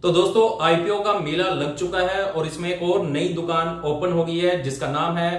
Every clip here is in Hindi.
तो दोस्तों आईपीओ का मेला लग चुका है और इसमें एक और नई दुकान ओपन हो गई है जिसका नाम है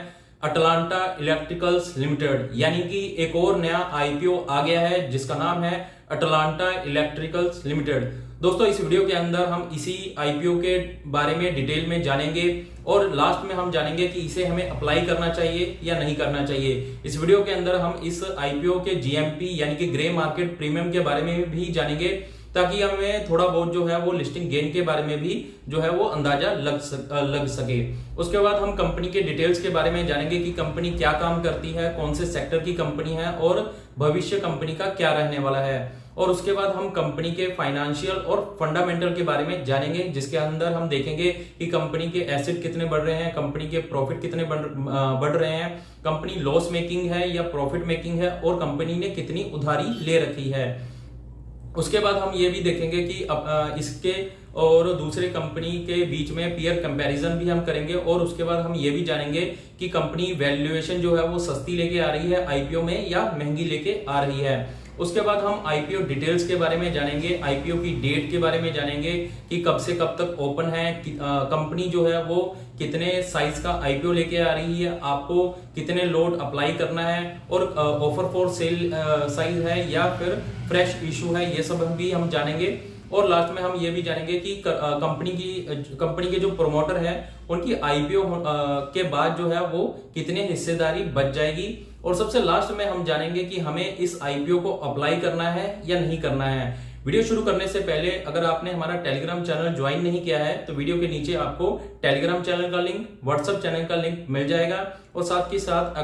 अटलांटा इलेक्ट्रिकल्स लिमिटेड। यानी कि एक और नया आईपीओ आ गया है जिसका नाम है अटलांटा इलेक्ट्रिकल्स लिमिटेड। दोस्तों इस वीडियो के अंदर हम इसी आईपीओ के बारे में डिटेल में जानेंगे और लास्ट में हम जानेंगे कि इसे हमें अप्लाई करना चाहिए या नहीं करना चाहिए। इस वीडियो के अंदर हम इस आईपीओ के जीएमपी यानी कि ग्रे मार्केट प्रीमियम के बारे में भी जानेंगे ताकि हमें थोड़ा बहुत जो है वो लिस्टिंग गेन के बारे में भी जो है वो अंदाजा लग सके। उसके बाद हम कंपनी के डिटेल्स के बारे में जानेंगे कि कंपनी क्या काम करती है, कौन से सेक्टर की कंपनी है और भविष्य कंपनी का क्या रहने वाला है। और उसके बाद हम कंपनी के फाइनेंशियल और फंडामेंटल के बारे में जानेंगे जिसके अंदर हम देखेंगे कि कंपनी के एसेट कितने बढ़ रहे हैं, कंपनी के प्रॉफिट कितने बढ़ रहे हैं, कंपनी लॉस मेकिंग है या प्रॉफिट मेकिंग है और कंपनी ने कितनी उधारी ले रखी है। उसके बाद हम ये भी देखेंगे कि इसके और दूसरे कंपनी के बीच में पीयर कंपैरिजन भी हम करेंगे और उसके बाद हम ये भी जानेंगे कि कंपनी वैल्यूएशन जो है वो सस्ती लेके आ रही है आईपीओ में या महंगी लेके आ रही है। उसके बाद हम आईपीओ डिटेल्स के बारे में जानेंगे, आईपीओ की डेट के बारे में जानेंगे कि कब से कब तक ओपन है, कंपनी जो है वो कितने साइज का आईपीओ लेके आ रही है, आपको कितने लोड अप्लाई करना है और ऑफर फॉर सेल साइज है या फिर फ्रेश इशू है, ये सब भी हम जानेंगे। और लास्ट में हम ये भी जानेंगे कि कंपनी के जो प्रोमोटर है उनकी आईपीओ के बाद जो है वो कितने हिस्सेदारी बच जाएगी। और सबसे लास्ट में हम जानेंगे कि हमें इस आईपीओ को अप्लाई करना है या नहीं करना है। वीडियो शुरू करने से पहले अगर आपने हमारा टेलीग्राम चैनल ज्वाइन नहीं किया है तो वीडियो के नीचे आपको टेलीग्राम चैनल का लिंक, व्हाट्सएप चैनल का लिंक मिल जाएगा और साथ के साथ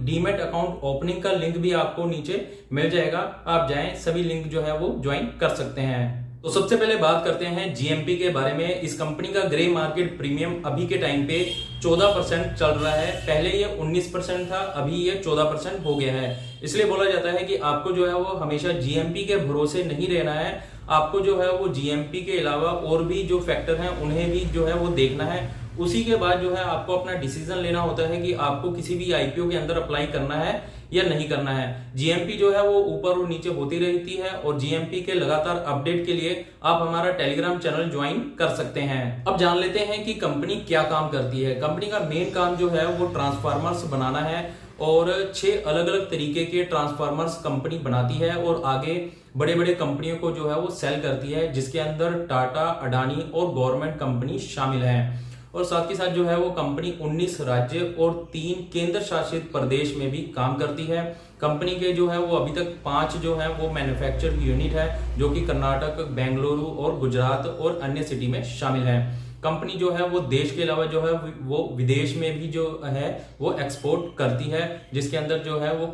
डीमैट अकाउंट ओपनिंग का लिंक भी आपको नीचे मिल जाएगा। आप जाएं, सभी लिंक जो है वो ज्वाइन कर सकते हैं। तो सबसे पहले बात करते हैं जीएमपी के बारे में। इस कंपनी का ग्रे मार्केट प्रीमियम अभी के टाइम पे 14% चल रहा है। पहले ये 19% था, अभी ये 14% हो गया है। इसलिए बोला जाता है कि आपको जो है वो हमेशा जीएमपी के भरोसे नहीं रहना है, आपको जो है वो जीएमपी के अलावा और भी जो फैक्टर हैं उन्हें भी जो है वो देखना है। उसी के बाद जो है आपको अपना डिसीजन लेना होता है कि आपको किसी भी आईपीओ के अंदर अप्लाई करना है या नहीं करना है। जीएमपी जो है वो ऊपर और नीचे होती रहती है और जीएमपी के लगातार अपडेट के लिए आप हमारा टेलीग्राम चैनल ज्वाइन कर सकते हैं। अब जान लेते हैं कि कंपनी क्या काम करती है। कंपनी का मेन काम जो है वो ट्रांसफार्मर्स बनाना है और 6 अलग अलग तरीके के ट्रांसफार्मर्स कंपनी बनाती है और आगे बड़े बड़े कंपनियों को जो है वो सेल करती है, जिसके अंदर टाटा, अडानी और गवर्नमेंट कंपनी शामिल है। और साथ ही साथ जो है वो कंपनी 19 राज्य और 3 केंद्र शासित प्रदेश में भी काम करती है। कंपनी के जो है वो अभी तक 5 जो है वो मैन्युफैक्चर यूनिट है जो कि कर्नाटक, बेंगलुरु और गुजरात और अन्य सिटी में शामिल है। कंपनी जो है वो देश के अलावा जो है वो विदेश में भी जो है वो एक्सपोर्ट करती है, जिसके अंदर जो है वो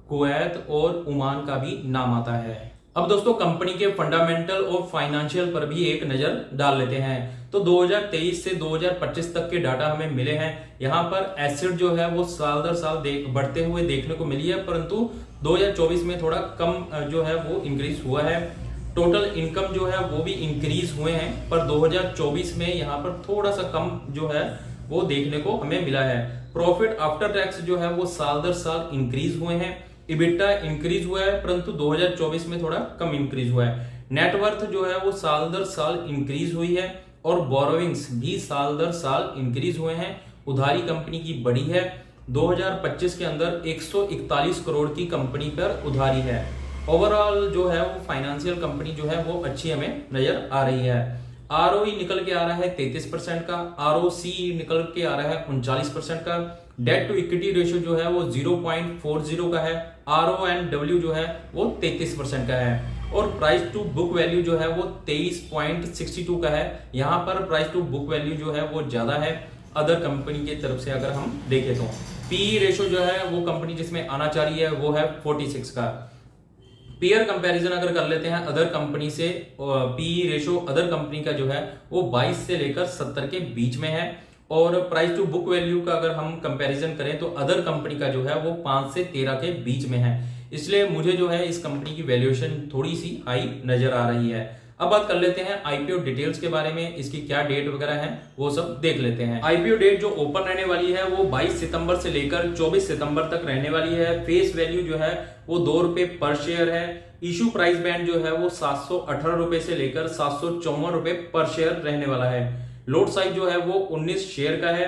कुवैत और ओमान का भी नाम आता है। अब दोस्तों कंपनी के फंडामेंटल और फाइनेंशियल पर भी एक नजर डाल लेते हैं। तो 2023 से 2025 तक के डाटा हमें मिले हैं। यहाँ पर एसेट जो है वो साल दर साल बढ़ते हुए देखने को मिली है, परंतु 2024 में थोड़ा कम जो है वो इंक्रीज हुआ है। टोटल इनकम जो है वो भी इंक्रीज हुए हैं, पर 2024 में यहाँ पर थोड़ा सा कम जो है वो देखने को हमें मिला है। प्रॉफिट आफ्टर टैक्स जो है वो साल दर साल इंक्रीज हुए हैं। इबिटा इंक्रीज हुआ है परंतु 2024 में थोड़ा कम इंक्रीज हुआ है। नेटवर्थ जो है वो साल दर साल इंक्रीज हुई है और बोरोविंग्स भी साल दर साल इंक्रीज हुए हैं। उधारी कंपनी की बढ़ी है। 2025 के अंदर 141 करोड़ की कंपनी पर उधारी है। ओवरऑल जो है वो फाइनेंशियल कंपनी जो है वो अच्छी हमें नजर आ रही है। आरओई निकल के आ रहा है 33% का, आरओसी निकल के आ रहा है 39% का, डेट टू इक्विटी रेशियो जो है वो 0.40 का है, RONW जो है वो 33% का है और प्राइस टू बुक वैल्यू जो है वो 23.62 का है। यहाँ पर प्राइस टू बुक वैल्यू जो है वो ज्यादा है अदर कंपनी की तरफ से अगर हम देखें तो। पीई रेशियो जो है वो कंपनी जिसमें आना चाह रही है वो है 46 का। पीयर कंपैरिजन अगर कर लेते हैं अदर कंपनी से, पीई रेशियो अदर कंपनी का जो है वो 22 से लेकर 70 के बीच में है और प्राइस टू बुक वैल्यू का अगर हम कंपैरिजन करें तो अदर कंपनी का जो है वो 5 से 13 के बीच में है। इसलिए मुझे जो है इस कंपनी की वैल्यूएशन थोड़ी सी हाई नजर आ रही है। अब बात कर लेते हैं आईपीओ डिटेल्स के बारे में, इसकी क्या डेट वगैरह है वो सब देख लेते हैं। आईपीओ डेट जो ओपन रहने वाली है वो 22 सितंबर से लेकर 24 सितंबर तक रहने वाली है। फेस वैल्यू जो है वो ₹2 पर शेयर है। इशू प्राइस बैंड जो है वो 718 रुपए से लेकर 754 रुपए पर शेयर रहने वाला है। लोट साइज जो है वो 19 शेयर का है।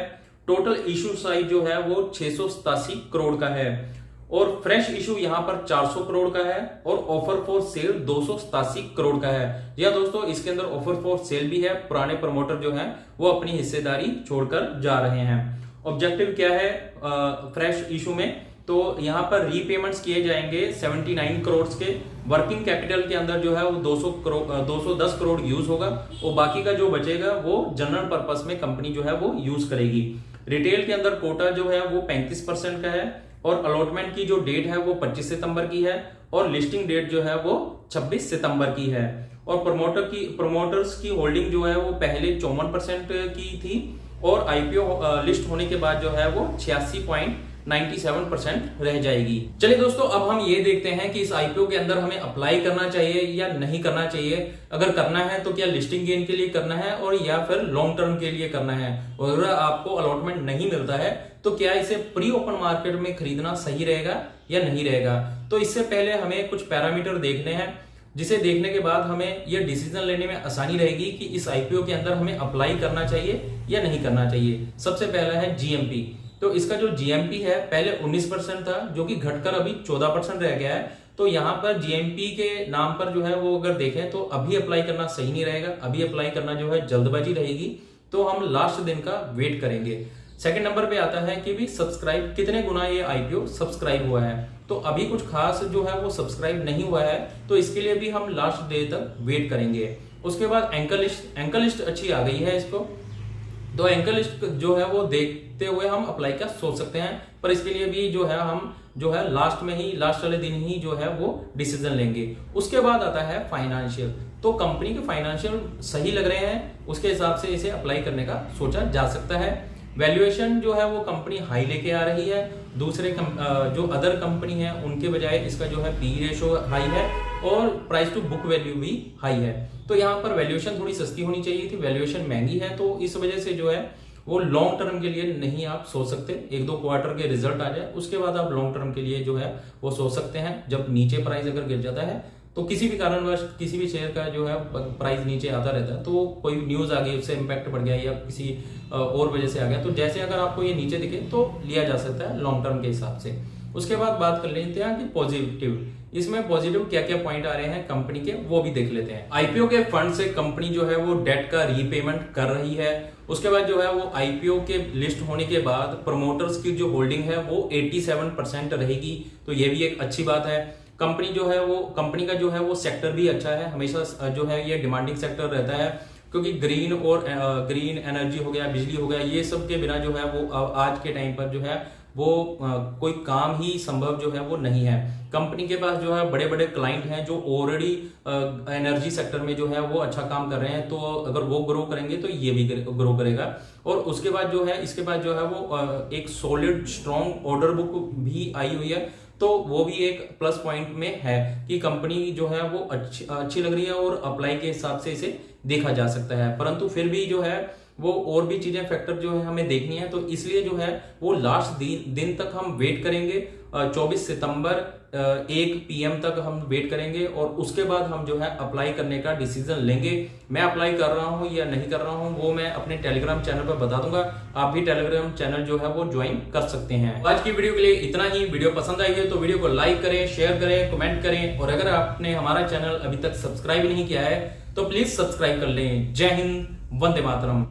टोटल इशू साइज जो है वो 687 करोड़ का है और फ्रेश इशू यहां पर 400 करोड़ का है और ऑफर फॉर सेल 287 करोड़ का है। जी हाँ दोस्तों, इसके अंदर ऑफर फॉर सेल भी है। पुराने प्रमोटर जो है वो अपनी हिस्सेदारी छोड़कर जा रहे हैं। ऑब्जेक्टिव क्या है फ्रेश इशू में, तो यहां पर रीपेमेंट्स किए जाएंगे 79 करोड़ के। वर्किंग कैपिटल के अंदर जो है वो 210 करोड़ यूज होगा और बाकी का जो बचेगा वो जनरल पर्पस में कंपनी जो है वो यूज करेगी। रिटेल के अंदर कोटा जो है वो 35% का है और अलॉटमेंट की जो डेट है वो 25 सितंबर की है और लिस्टिंग डेट जो है वो 26 सितंबर की है। और प्रमोटर्स की होल्डिंग जो है वो पहले 54% की थी और आईपीओ लिस्ट होने के बाद जो है वो 86.97% रह जाएगी। चलिए दोस्तों, अब हम ये देखते हैं कि इस आईपीओ के अंदर हमें अप्लाई करना चाहिए या नहीं करना चाहिए। अगर करना है तो क्या लिस्टिंग गेन के लिए करना है और या फिर लॉन्ग टर्म के लिए करना है। और अगर आपको अलॉटमेंट नहीं मिलता है तो क्या इसे प्री ओपन मार्केट में खरीदना सही रहेगा या नहीं रहेगा। तो इससे पहले हमें कुछ पैरामीटर देखने हैं, जिसे देखने के बाद हमें यह डिसीजन लेने में आसानी रहेगी कि इस आईपीओ के अंदर हमें अप्लाई करना चाहिए या नहीं करना चाहिए। सबसे पहला है जीएमपी। तो इसका जो जीएमपी है पहले 19% था, जो कि घटकर अभी 14% रह गया है। तो यहाँ पर जीएमपी के नाम पर जो है वो अगर देखें तो अभी अप्लाई करना सही नहीं रहेगा। अभी अप्लाई करना जो है जल्दबाजी रहेगी, तो हम लास्ट दिन का वेट करेंगे। सेकंड नंबर पे आता है कि भी सब्सक्राइब कितने गुना ये आईपीओ सब्सक्राइब हुआ है। तो अभी कुछ खास जो है वो सब्सक्राइब नहीं हुआ है, तो इसके लिए भी हम लास्ट डे तक वेट करेंगे। उसके बाद एंकर लिस्ट अच्छी आ गई है इसको, तो एंकर लिस्ट जो है वो देखते हुए हम अप्लाई का सोच सकते हैं। पर इसके लिए भी जो है हम जो है लास्ट वाले दिन ही जो है वो डिसीजन लेंगे। उसके बाद आता है फाइनेंशियल। तो कंपनी के फाइनेंशियल सही लग रहे हैं, उसके हिसाब से इसे अप्लाई करने का सोचा जा सकता है। वैल्यूएशन जो है वो कंपनी हाई लेके आ रही है। दूसरे जो अदर कंपनी है उनके बजाय इसका जो है पी रेशो हाई है और प्राइस टू बुक वैल्यू भी हाई है। तो यहाँ पर वैल्यूएशन थोड़ी सस्ती होनी चाहिए थी, वैल्यूएशन महंगी है। तो इस वजह से जो है वो लॉन्ग टर्म के लिए नहीं आप सोच सकते। 1-2 क्वार्टर के रिजल्ट आ जाए उसके बाद आप लॉन्ग टर्म के लिए जो है वो सोच सकते हैं। जब नीचे प्राइस अगर गिर जाता है तो किसी भी कारणवश किसी भी शेयर का जो है प्राइस नीचे आता रहता है, तो कोई न्यूज आ गई उससे इम्पैक्ट पड़ गया या किसी और वजह से आ गया, तो जैसे अगर आपको ये नीचे दिखे तो लिया जा सकता है लॉन्ग टर्म के हिसाब से। उसके बाद बात कर लेते हैं कि पॉजिटिव, इसमें पॉजिटिव क्या क्या पॉइंट आ रहे हैं कंपनी के, वो भी देख लेते हैं। आईपीओ के फंड से कंपनी जो है वो डेट का रीपेमेंट कर रही है। उसके बाद जो है वो आईपीओ के लिस्ट होने के बाद प्रमोटर्स की जो होल्डिंग है वो 87% रहेगी, तो ये भी एक अच्छी बात है। कंपनी जो है वो कंपनी का जो है वो सेक्टर भी अच्छा है। हमेशा जो है ये डिमांडिंग सेक्टर रहता है, क्योंकि ग्रीन एनर्जी हो गया, बिजली हो गया, ये सब के बिना जो है वो आज के टाइम पर जो है वो कोई काम ही संभव जो है वो नहीं है। कंपनी के पास जो है बड़े बड़े क्लाइंट हैं जो ऑलरेडी एनर्जी सेक्टर में जो है वो अच्छा काम कर रहे हैं, तो अगर वो ग्रो करेंगे तो ये भी ग्रो करेगा। और उसके बाद जो है इसके बाद जो है वो एक सॉलिड स्ट्रॉन्ग ऑर्डर बुक भी आई हुई है, तो वो भी एक प्लस पॉइंट में है कि कंपनी जो है वो अच्छी लग रही है और अप्लाई के हिसाब से इसे देखा जा सकता है। परंतु फिर भी जो है वो और भी चीजें फैक्टर जो है हमें देखनी है, तो इसलिए जो है वो लास्ट दिन तक हम वेट करेंगे। 24 सितंबर 1 PM तक हम वेट करेंगे और उसके बाद हम जो है अप्लाई करने का डिसीजन लेंगे। मैं अप्लाई कर रहा हूं या नहीं कर रहा हूं वो मैं अपने टेलीग्राम चैनल पर बता दूंगा। आप भी टेलीग्राम चैनल जो है वो ज्वाइन कर सकते हैं। आज की वीडियो के लिए इतना ही। वीडियो पसंद आई है तो वीडियो को लाइक करें, शेयर करें, कमेंट करें और अगर आपने हमारा चैनल अभी तक सब्सक्राइब नहीं किया है तो प्लीज सब्सक्राइब कर लें। जय हिंद, वंदे मातरम।